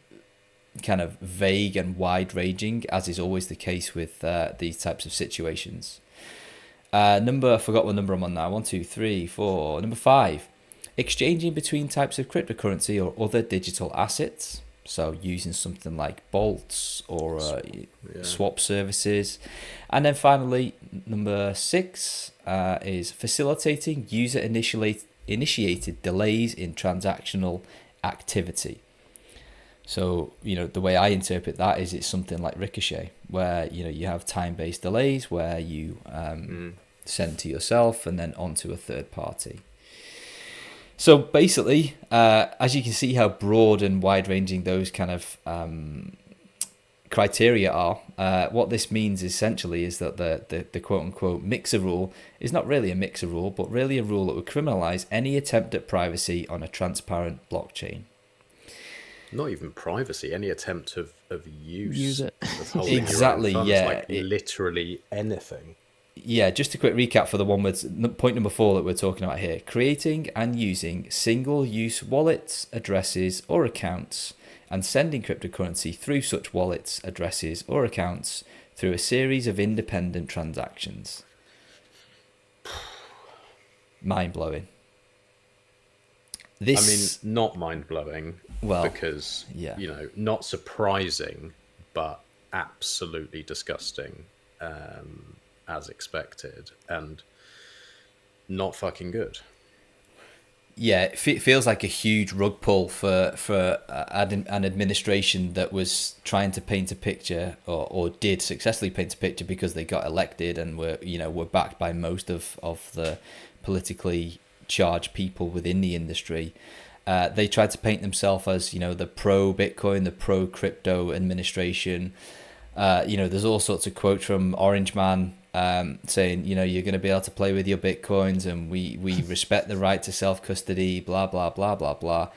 kind of vague and wide-ranging, as is always the case with these types of situations. I forgot what number I'm on now. 1, 2, 3, 4. Number 5. Exchanging between types of cryptocurrency or other digital assets. So using something like bolts or swap services. And then finally, number 6 is facilitating user-initiated delays in transactional activity. So, the way I interpret that is it's something like Ricochet, where, you have time-based delays where you send to yourself and then onto a third party. So basically, as you can see how broad and wide-ranging those kind of criteria are, what this means essentially is that the quote-unquote mixer rule is not really a mixer rule, but really a rule that would criminalize any attempt at privacy on a transparent blockchain. Not even privacy, any attempt of use it. Of holding Exactly, your own funds, yeah. like literally anything. Yeah, just a quick recap for the one with point number 4 that we're talking about here. Creating and using single-use wallets, addresses, or accounts, and sending cryptocurrency through such wallets, addresses, or accounts through a series of independent transactions. Mind-blowing. Not mind-blowing, because, not surprising, but absolutely disgusting. As expected, and not fucking good. Yeah, it feels like a huge rug pull for an administration that was trying to paint a picture, or did successfully paint a picture because they got elected and were backed by most of the politically charged people within the industry. They tried to paint themselves as the pro Bitcoin, the pro crypto administration. There's all sorts of quotes from Orange Man. Saying, you're going to be able to play with your Bitcoins and we respect the right to self-custody, blah, blah, blah, blah, blah.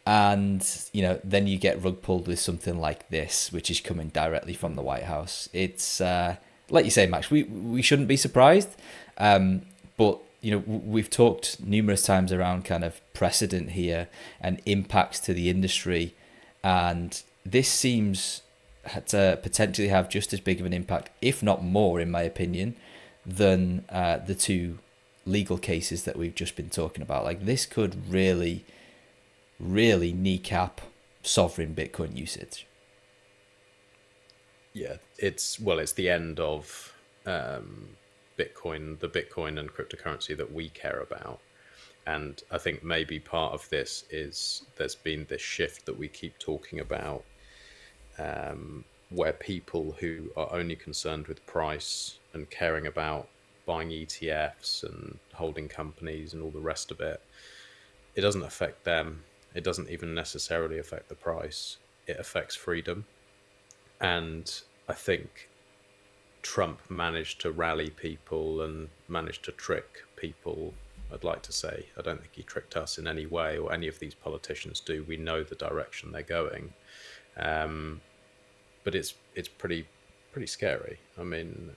And, then you get rug pulled with something like this, which is coming directly from the White House. It's, like you say, Max, we shouldn't be surprised. But, we've talked numerous times around kind of precedent here and impacts to the industry. And this seems to potentially have just as big of an impact, if not more, in my opinion, than the 2 legal cases that we've just been talking about. Like, this could really, really kneecap sovereign Bitcoin usage. Yeah, it's the end of Bitcoin, the Bitcoin and cryptocurrency that we care about. And I think maybe part of this is there's been this shift that we keep talking about, where people who are only concerned with price and caring about buying ETFs and holding companies and all the rest of it, it doesn't affect them. It doesn't even necessarily affect the price. It affects freedom. And I think Trump managed to rally people and managed to trick people. I'd like to say I don't think he tricked us in any way, or any of these politicians do. We know the direction they're going, but it's pretty scary. I mean,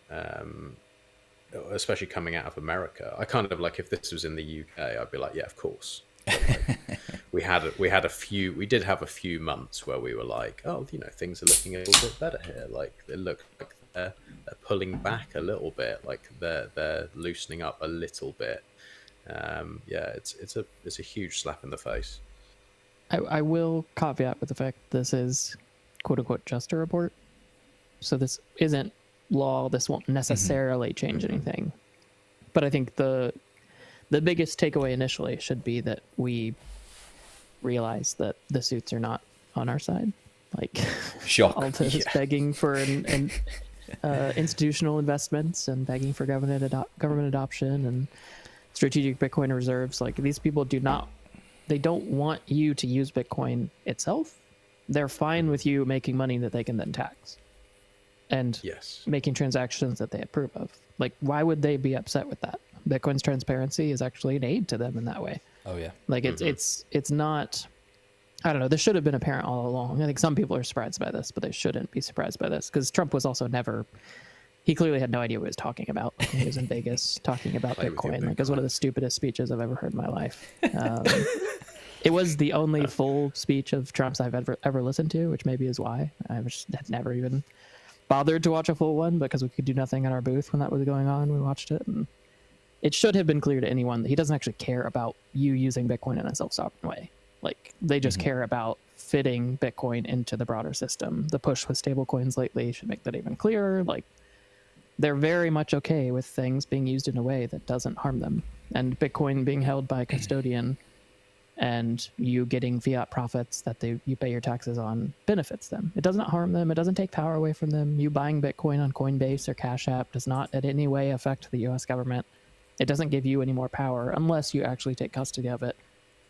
especially coming out of America. I kind of like, if this was in the UK, I'd be like, yeah, of course. Like, we did have a few months where we were like, oh, things are looking a little bit better here. Like, they look like they're pulling back a little bit, like they're loosening up a little bit. It's a huge slap in the face. I will caveat with the fact this is quote unquote just a report. So this isn't law. This won't necessarily change anything. But I think the biggest takeaway initially should be that we realize that the suits are not on our side. Like, shock. Alta is begging for institutional investments and begging for government adoption and strategic Bitcoin reserves. Like, these people they don't want you to use Bitcoin itself. They're fine with you making money that they can then tax and making transactions that they approve of. Like, why would they be upset with that? Bitcoin's transparency is actually an aid to them in that way. Oh yeah. Like, it's not, I don't know. This should have been apparent all along. I think some people are surprised by this, but they shouldn't be surprised by this, because Trump was also he clearly had no idea what he was talking about when he was in Vegas talking about Bitcoin. Like, it was one of the stupidest speeches I've ever heard in my life. It was the only full speech of Trump's I've ever listened to, which maybe is why I had never even bothered to watch a full one, because we could do nothing at our booth when that was going on. We watched it, and it should have been clear to anyone that he doesn't actually care about you using Bitcoin in a self-sovereign way. Like, they just care about fitting Bitcoin into the broader system. The push with stablecoins lately should make that even clearer. Like, they're very much okay with things being used in a way that doesn't harm them. And Bitcoin being held by a custodian and you getting fiat profits that you pay your taxes on benefits them. It does not harm them. It doesn't take power away from them. You buying Bitcoin on Coinbase or Cash App does not in any way affect the US government. It doesn't give you any more power unless you actually take custody of it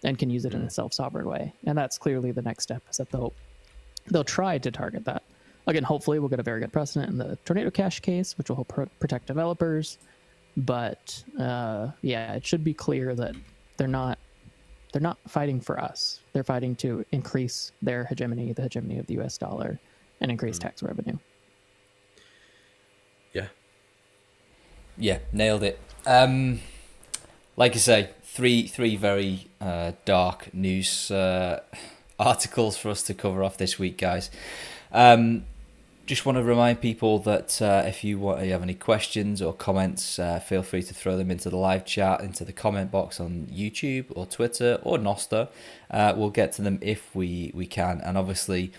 and can use it in a self-sovereign way. And that's clearly the next step, is that they'll try to target that. Again, hopefully we'll get a very good precedent in the Tornado Cash case, which will help protect developers. But it should be clear that they're not fighting for us. They're fighting to increase their hegemony, the hegemony of the US dollar, and increase tax revenue. Yeah, nailed it. Like I say, three very dark news articles for us to cover off this week, guys. Just want to remind people that if you have any questions or comments, feel free to throw them into the live chat, into the comment box on YouTube or Twitter or Nostr. We'll get to them if we can. And obviously,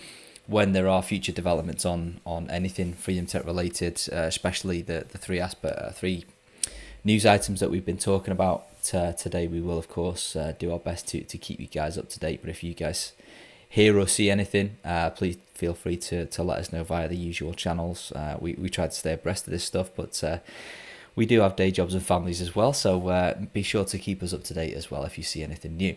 when there are future developments on anything Freedom Tech related, especially the three news items that we've been talking about today, we will, of course, do our best to keep you guys up to date. But if you guys hear or see anything, please feel free to let us know via the usual channels. We try to stay abreast of this stuff, but we do have day jobs and families as well, so be sure to keep us up to date as well if you see anything new.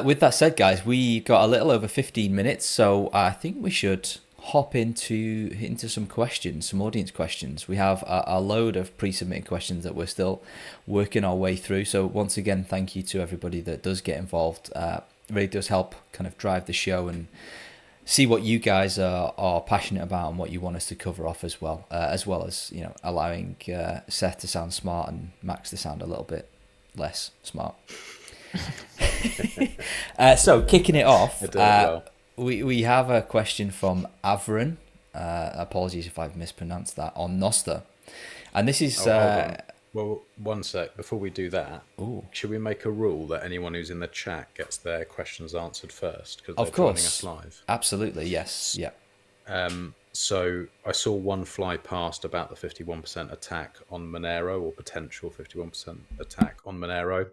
With that said, guys, we got a little over 15 minutes, so I think we should hop into some questions, some audience questions. We have a load of pre-submitted questions that we're still working our way through, so once again, thank you to everybody that does get involved. It really does help kind of drive the show and see what you guys are passionate about and what you want us to cover off as well as allowing Seth to sound smart and Max to sound a little bit less smart. So kicking it off, we have a question from Avron. Apologies if I've mispronounced that, on Nostr, and this is well, one sec before we do that. Should we make a rule that anyone who's in the chat gets their questions answered first, because they're joining us live? Absolutely, yes. Yeah. So I saw one fly past about the 51% attack on Monero, or potential 51% attack on Monero.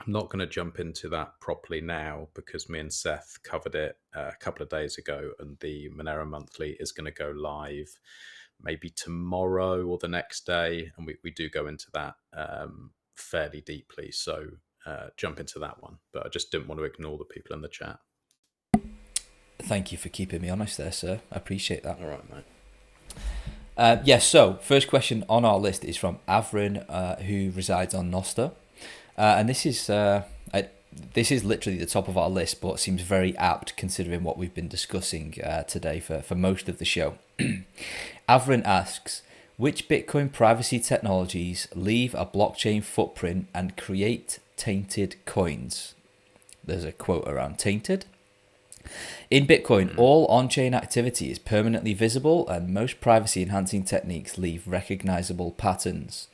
I'm not going to jump into that properly now, because me and Seth covered it a couple of days ago, and the Monero Monthly is going to go live maybe tomorrow or the next day, and we do go into that fairly deeply. So jump into that one, but I just didn't want to ignore the people in the chat. Thank you for keeping me honest there, sir. I appreciate that. All right, mate. Yes, so first question on our list is from Avrin, who resides on Nosta. And this is literally the top of our list, but seems very apt considering what we've been discussing today for most of the show. Avrin asks, which Bitcoin privacy technologies leave a blockchain footprint and create tainted coins? There's a quote around tainted. In Bitcoin, all on-chain activity is permanently visible, and most privacy-enhancing techniques leave recognizable patterns.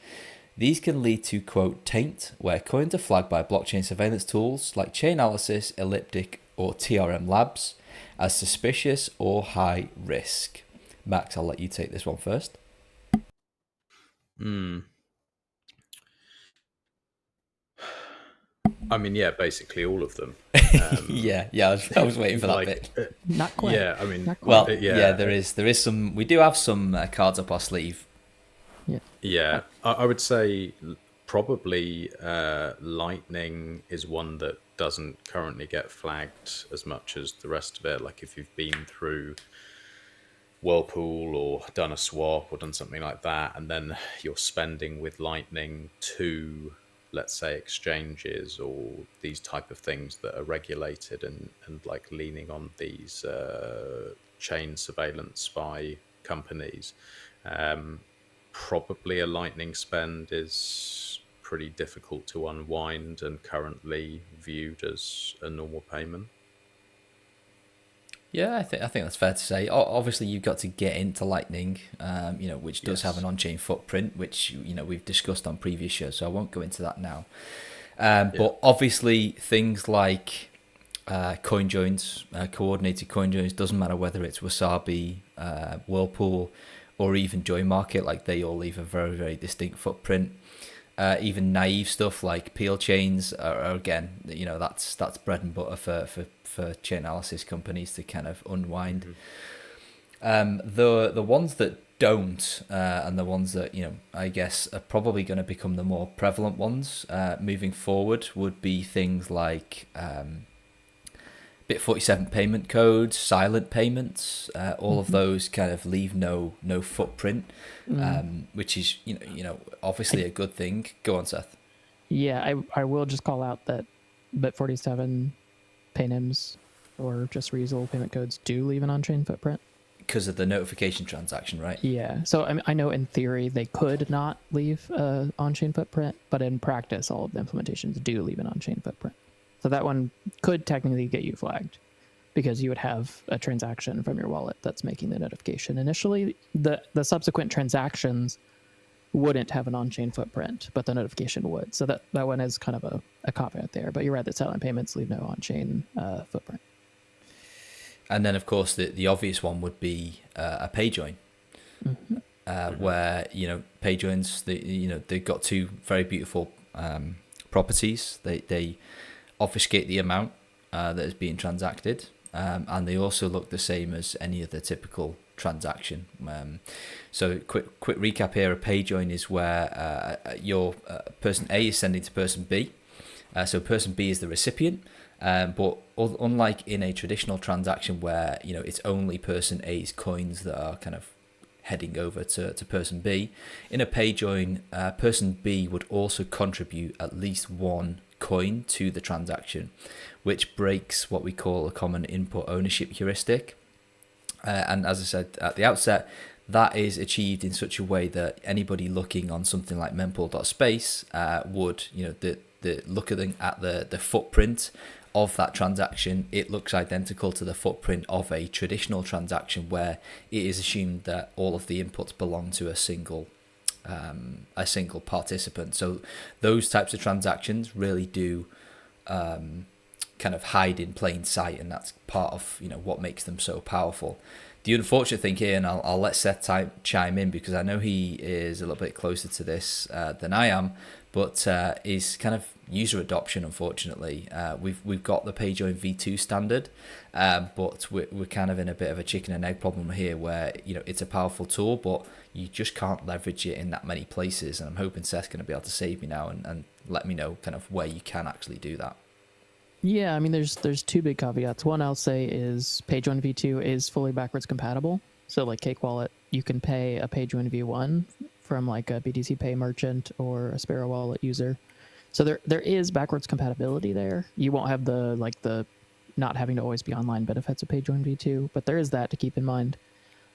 These can lead to, quote, taint, where coins are flagged by blockchain surveillance tools like Chainalysis, Elliptic, or TRM Labs as suspicious or high risk. Max, I'll let you take this one first. I mean, yeah, basically all of them. Yeah, I was waiting for that bit. Not quite. Yeah, I mean, Not quite. Well, yeah, there is some. We do have some cards up our sleeve. Yeah, I would say probably Lightning is one that doesn't currently get flagged as much as the rest of it. Like if you've been through Whirlpool or done a swap or done something like that, and then you're spending with Lightning to, let's say, exchanges or these type of things that are regulated and like leaning on these chain surveillance by companies, probably a Lightning spend is pretty difficult to unwind and currently viewed as a normal payment. Yeah, I think that's fair to say. Obviously, you've got to get into Lightning, which does have an on-chain footprint, which we've discussed on previous shows, so I won't go into that now. But obviously, things like coin joins, coordinated coin joins, doesn't matter whether it's Wasabi, Whirlpool, or even Joy Market, like they all leave a very, very distinct footprint. Even naive stuff like peel chains are again, that's bread and butter for chain analysis companies to kind of unwind. The ones that don't, and the ones that I guess are probably going to become the more prevalent ones moving forward would be things like Bit47 payment codes, silent payments, all of those kind of leave no footprint, which is obviously a good thing. Go on, Seth. Yeah, I will just call out that Bit47 paynims or just reusable payment codes do leave an on-chain footprint. Because of the notification transaction, right? Yeah. So I know in theory they could not leave an on-chain footprint, but in practice all of the implementations do leave an on-chain footprint. So that one could technically get you flagged because you would have a transaction from your wallet that's making the notification. Initially, the subsequent transactions wouldn't have an on-chain footprint, but the notification would. So that one is kind of a caveat there. But you're right that silent payments leave no on-chain footprint. And then, of course, the obvious one would be a pay join, where pay joins they've got two very beautiful properties. They obfuscate the amount that is being transacted, and they also look the same as any other typical transaction. So quick recap here: a pay join is where your person A is sending to person B. So person B is the recipient, but unlike in a traditional transaction where it's only person A's coins that are kind of heading over to person B, in a pay join, person B would also contribute at least one coin to the transaction, which breaks what we call a common input ownership heuristic. And as I said at the outset, that is achieved in such a way that anybody looking on something like mempool.space would, the looking at the footprint of that transaction, it looks identical to the footprint of a traditional transaction where it is assumed that all of the inputs belong to a single participant. So those types of transactions really do kind of hide in plain sight, and that's part of what makes them so powerful. The unfortunate thing here, and I'll let Seth chime in because I know he is a little bit closer to this than I am, but is kind of user adoption. Unfortunately, we've got the PayJoin V2 standard, but we're kind of in a bit of a chicken and egg problem here, where it's a powerful tool, but you just can't leverage it in that many places. And I'm hoping Seth's going to be able to save me now and let me know kind of where you can actually do that. Yeah, I mean, there's two big caveats. One I'll say is PageOne V2 is fully backwards compatible. So like Cake Wallet, you can pay a PayJoin V1 from like a BTC Pay merchant or a Sparrow Wallet user. So there is backwards compatibility there. You won't have the not having to always be online benefits of PayJoin V2, but there is that to keep in mind.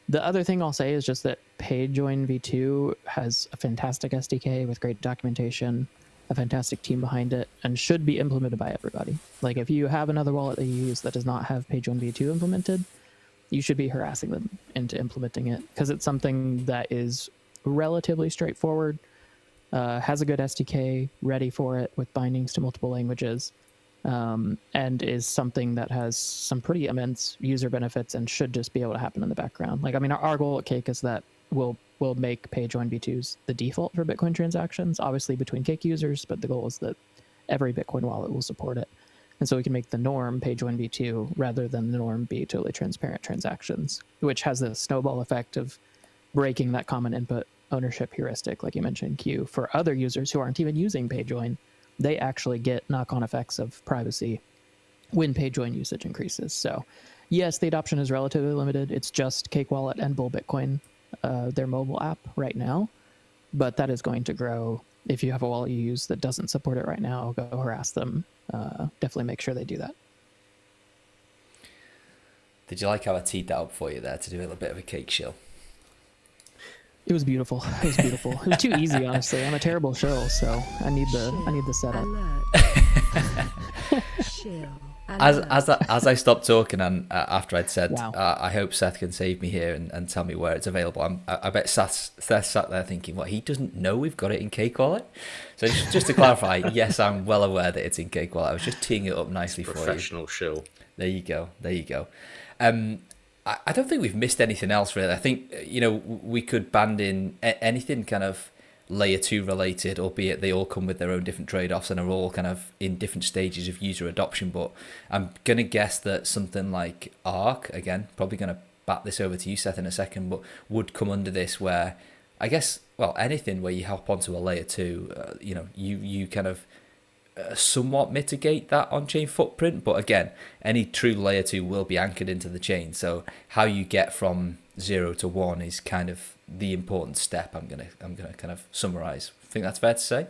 The other thing I'll say is just that PayJoin V2 has a fantastic SDK with great documentation, a fantastic team behind it, and should be implemented by everybody. Like if you have another wallet that you use that does not have PayJoin V2 implemented, you should be harassing them into implementing it, because it's something that is relatively straightforward, has a good SDK ready for it with bindings to multiple languages, and is something that has some pretty immense user benefits and should just be able to happen in the background. Like, I mean, our goal at Cake is that we'll make PayJoin V2s the default for Bitcoin transactions, obviously between Cake users, but the goal is that every Bitcoin wallet will support it. And so we can make the norm PayJoin V2 rather than the norm be totally transparent transactions, which has the snowball effect of breaking that common input ownership heuristic, like you mentioned, Q. For other users who aren't even using PayJoin, they actually get knock-on effects of privacy when PayJoin usage increases. So yes, the adoption is relatively limited. It's just Cake Wallet and Bull Bitcoin, their mobile app right now, but that is going to grow. If you have a wallet you use that doesn't support it right now, go harass them. Definitely make sure they do that. Did you like how I teed that up for you there to do a little bit of a cake shill? It was beautiful. It was beautiful. It was too easy, honestly. I'm a terrible shill, so I need the setup. As I stopped talking and after I'd said, Wow. I hope Seth can save me here and tell me where it's available. I bet Seth sat there thinking, what, he doesn't know we've got it in Cake Wallet? So just to clarify, yes, I'm well aware that it's in Cake Wallet. I was just teeing it up nicely for you. Professional shill. There you go. I don't think we've missed anything else really. I think, we could band in anything kind of layer 2 related, albeit they all come with their own different trade-offs and are all kind of in different stages of user adoption. But I'm going to guess that something like Arc, again, probably going to bat this over to you, Seth, in a second, but would come under this, where I guess, well, anything where you hop onto a layer 2, you kind of somewhat mitigate that on-chain footprint. But again, any true layer 2 will be anchored into the chain. So how you get from 0 to 1 is kind of the important step. I'm gonna kind of summarize. Think that's fair to say?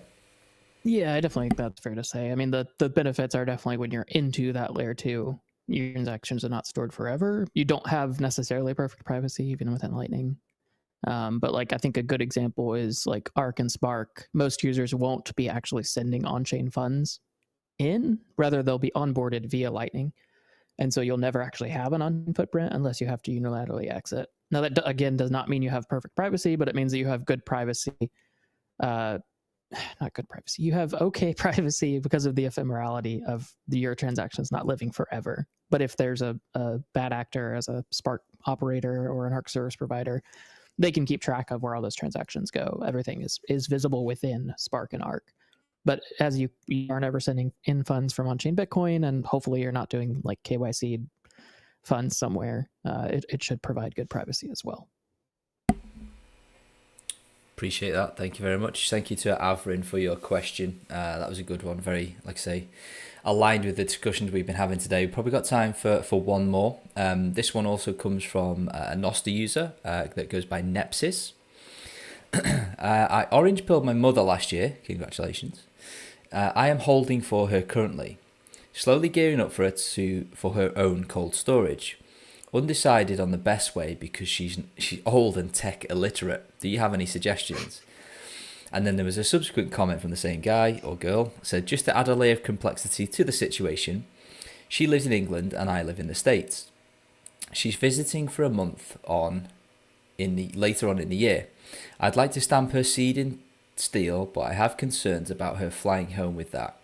Yeah, I definitely think that's fair to say. I mean, the benefits are definitely when you're into that layer 2, your transactions are not stored forever. You don't have necessarily perfect privacy even within Lightning. But like, I think a good example is like Arc and Spark. Most users won't be actually sending on-chain funds in, rather they'll be onboarded via Lightning. And so you'll never actually have an on-chain footprint unless you have to unilaterally exit. Now that again does not mean you have perfect privacy, but it means that you have good privacy. Not good privacy. You have okay privacy because of the ephemerality of your transactions not living forever. But if there's a bad actor as a Spark operator or an Arc service provider, they can keep track of where all those transactions go. Everything is visible within Spark and Arc. But as you aren't ever sending in funds from on-chain Bitcoin, and hopefully you're not doing like KYC funds somewhere, it should provide good privacy as well. Appreciate that. Thank you very much. Thank you to Avrin for your question. That was a good one. Very, like I say, aligned with the discussions we've been having today. We've probably got time for one more. This one also comes from a Noster user that goes by Nepsis. I orange pilled my mother last year. Congratulations. I am holding for her currently. Slowly gearing up for her own cold storage. Undecided on the best way because she's old and tech illiterate. Do you have any suggestions? And then there was a subsequent comment from the same guy or girl. Said, just to add a layer of complexity to the situation, she lives in England and I live in the States. She's visiting for a month later on in the year. I'd like to stamp her seed in steel, but I have concerns about her flying home with that.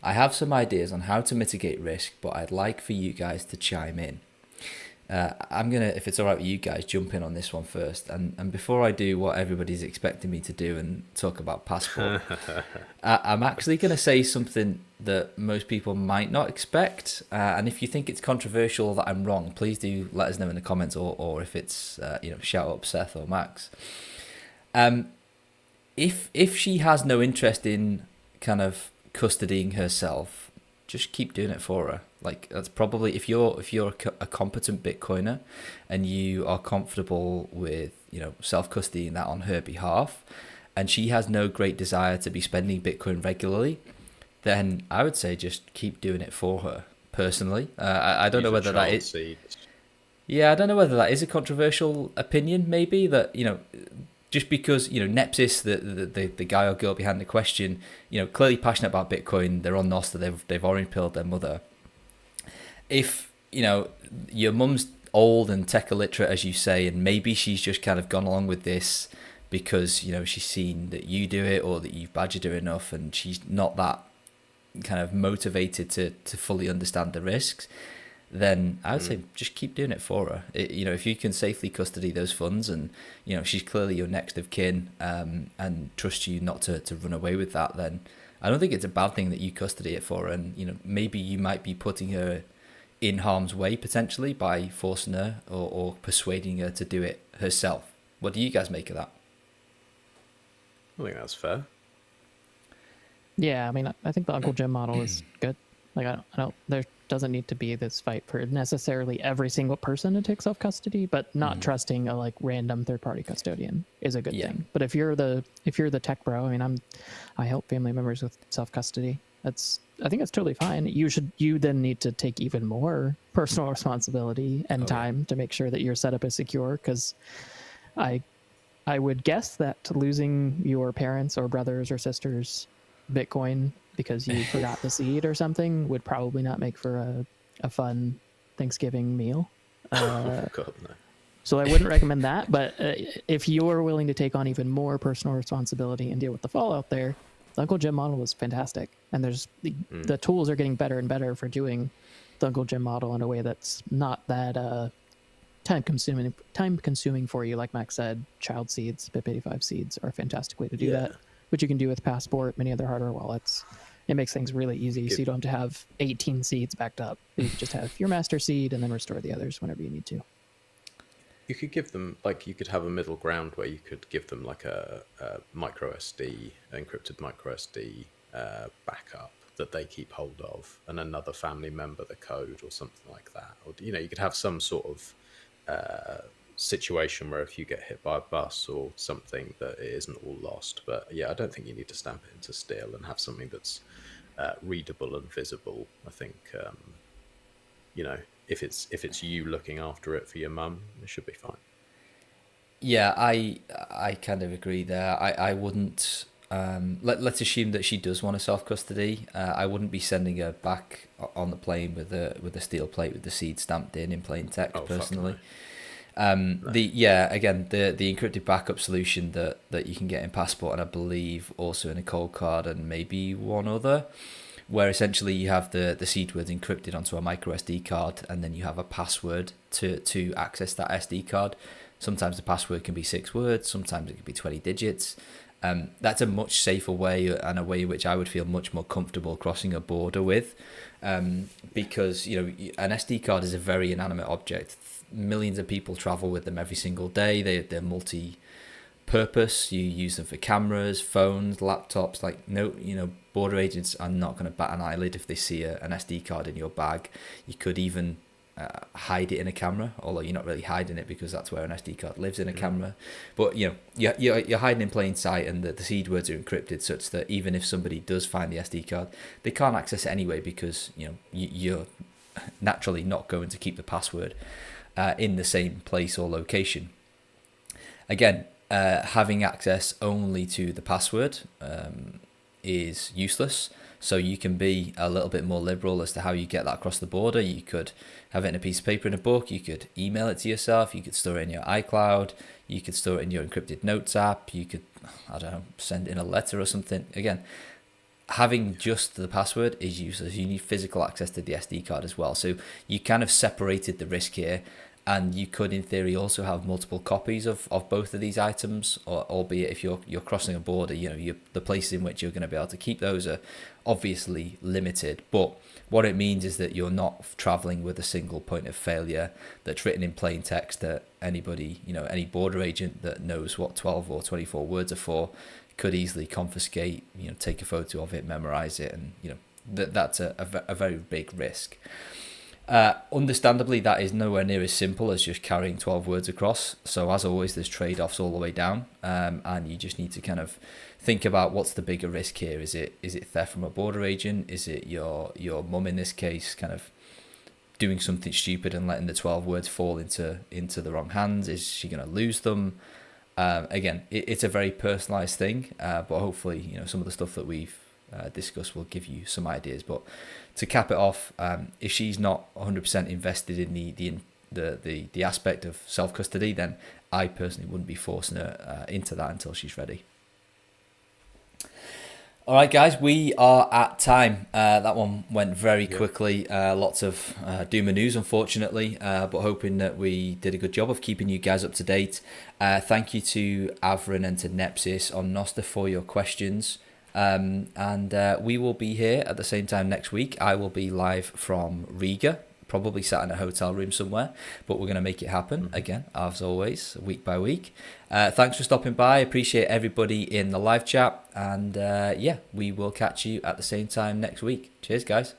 I have some ideas on how to mitigate risk, but I'd like for you guys to chime in. I'm going to, if it's all right with you guys, jump in on this one first. And before I do what everybody's expecting me to do and talk about passport, I'm actually going to say something that most people might not expect. And if you think it's controversial that I'm wrong, please do let us know in the comments, or if it's, shout up Seth or Max. If she has no interest in kind of custodying herself, just keep doing it for her. Like, that's probably, if you're a competent Bitcoiner and you are comfortable with, you know, self-custodying that on her behalf, and she has no great desire to be spending Bitcoin regularly, then I would say just keep doing it for her. Personally, I don't know whether that is. Yeah, I don't know whether that is a controversial opinion. Maybe that, you know, just because, you know, Nepsis, the guy or girl behind the question, you know, clearly passionate about Bitcoin, they're on Nostr, they've orange pilled their mother. If, you know, your mum's old and tech illiterate, as you say, and maybe she's just kind of gone along with this because, you know, she's seen that you do it or that you've badgered her enough, and she's not that kind of motivated to fully understand the risks, then I would say just keep doing it for her. You know, if you can safely custody those funds, and, you know, she's clearly your next of kin, and trusts you not to run away with that, then I don't think it's a bad thing that you custody it for her. And, you know, maybe you might be putting her in harm's way potentially by forcing her or persuading her to do it herself. What do you guys make of that? I think that's fair. Yeah, I mean, I think the Uncle Jim model is good. Like, I don't, there doesn't need to be this fight for necessarily every single person to take self-custody, but not trusting a like random third-party custodian is a good thing. But if you're the tech bro, I mean, I help family members with self-custody. I think that's totally fine. You then need to take even more personal responsibility and time to make sure that your setup is secure, because I would guess that losing your parents or brothers or sisters Bitcoin because you forgot the seed or something would probably not make for a fun Thanksgiving meal. God, no. So I wouldn't recommend that. But if you're willing to take on even more personal responsibility and deal with the fallout there, the Uncle Jim model is fantastic. And there's the tools are getting better and better for doing the Uncle Jim model in a way that's not that time consuming for you. Like Max said, child seeds, BIP85 seeds are a fantastic way to do that, which you can do with Passport, many other hardware wallets. It makes things really easy, so you don't have to have 18 seeds backed up. You can just have your master seed and then restore the others whenever you need to. You could give them, like, you could have a middle ground where you could give them like a micro SD, encrypted micro SD backup that they keep hold of, and another family member the code or something like that. Or, you know, you could have some sort of situation where if you get hit by a bus or something, that it isn't all lost. But yeah, I don't think you need to stamp it into steel and have something that's readable and visible. I think you know, if it's you looking after it for your mum, it should be fine. Yeah, I kind of agree there. I wouldn't let's assume that she does want a self custody. I wouldn't be sending her back on the plane with a steel plate with the seed stamped in plain text, personally. No. The encrypted backup solution that you can get in Passport, and I believe also in a cold card and maybe one other, where essentially you have the seed words encrypted onto a micro SD card, and then you have a password to access that SD card. Sometimes the password can be 6 words, sometimes it can be 20 digits. That's a much safer way, and a way which I would feel much more comfortable crossing a border with, because, you know, an SD card is a very inanimate object. Millions of people travel with them every single day. They're multi-purpose. You use them for cameras, phones, laptops. Like, no, you know, border agents are not going to bat an eyelid if they see an SD card in your bag. You could even hide it in a camera, although you're not really hiding it because that's where an SD card lives, in a camera. But, you know, you're hiding in plain sight, and the seed words are encrypted such that even if somebody does find the SD card, they can't access it anyway, because, you know, you're naturally not going to keep the password in the same place or location. Again, having access only to the password is useless. So you can be a little bit more liberal as to how you get that across the border. You could have it in a piece of paper in a book. You could email it to yourself. You could store it in your iCloud. You could store it in your encrypted notes app. You could, I don't know, send in a letter or something. Again, having just the password is useless. You need physical access to the SD card as well. So you kind of separated the risk here. And you could, in theory, also have multiple copies of both of these items, or albeit if you're crossing a border, you know, the places in which you're going to be able to keep those are obviously limited. But what it means is that you're not traveling with a single point of failure that's written in plain text that anybody, you know, any border agent that knows what 12 or 24 words are for could easily confiscate, you know, take a photo of it, memorize it, and, you know, that's a very big risk. Understandably, that is nowhere near as simple as just carrying 12 words across. So as always, there's trade-offs all the way down, and you just need to kind of think about what's the bigger risk here. Is it theft from a border agent? Is it your mum in this case kind of doing something stupid and letting the 12 words fall into the wrong hands? Is she going to lose them? Again, it's a very personalised thing, but hopefully, some of the stuff that we've discussed will give you some ideas. But to cap it off, if she's not 100% invested in the aspect of self-custody, then I personally wouldn't be forcing her into that until she's ready. All right, guys, we are at time. That one went very quickly. Lots of doom and news, unfortunately, but hoping that we did a good job of keeping you guys up to date. Thank you to Avrin and to Nepsis on Nosta for your questions. And we will be here at the same time next week. I will be live from Riga, probably sat in a hotel room somewhere, but we're going to make it happen again, as always, week by week. Thanks for stopping by. Appreciate everybody in the live chat, and we will catch you at the same time next week. Cheers, guys.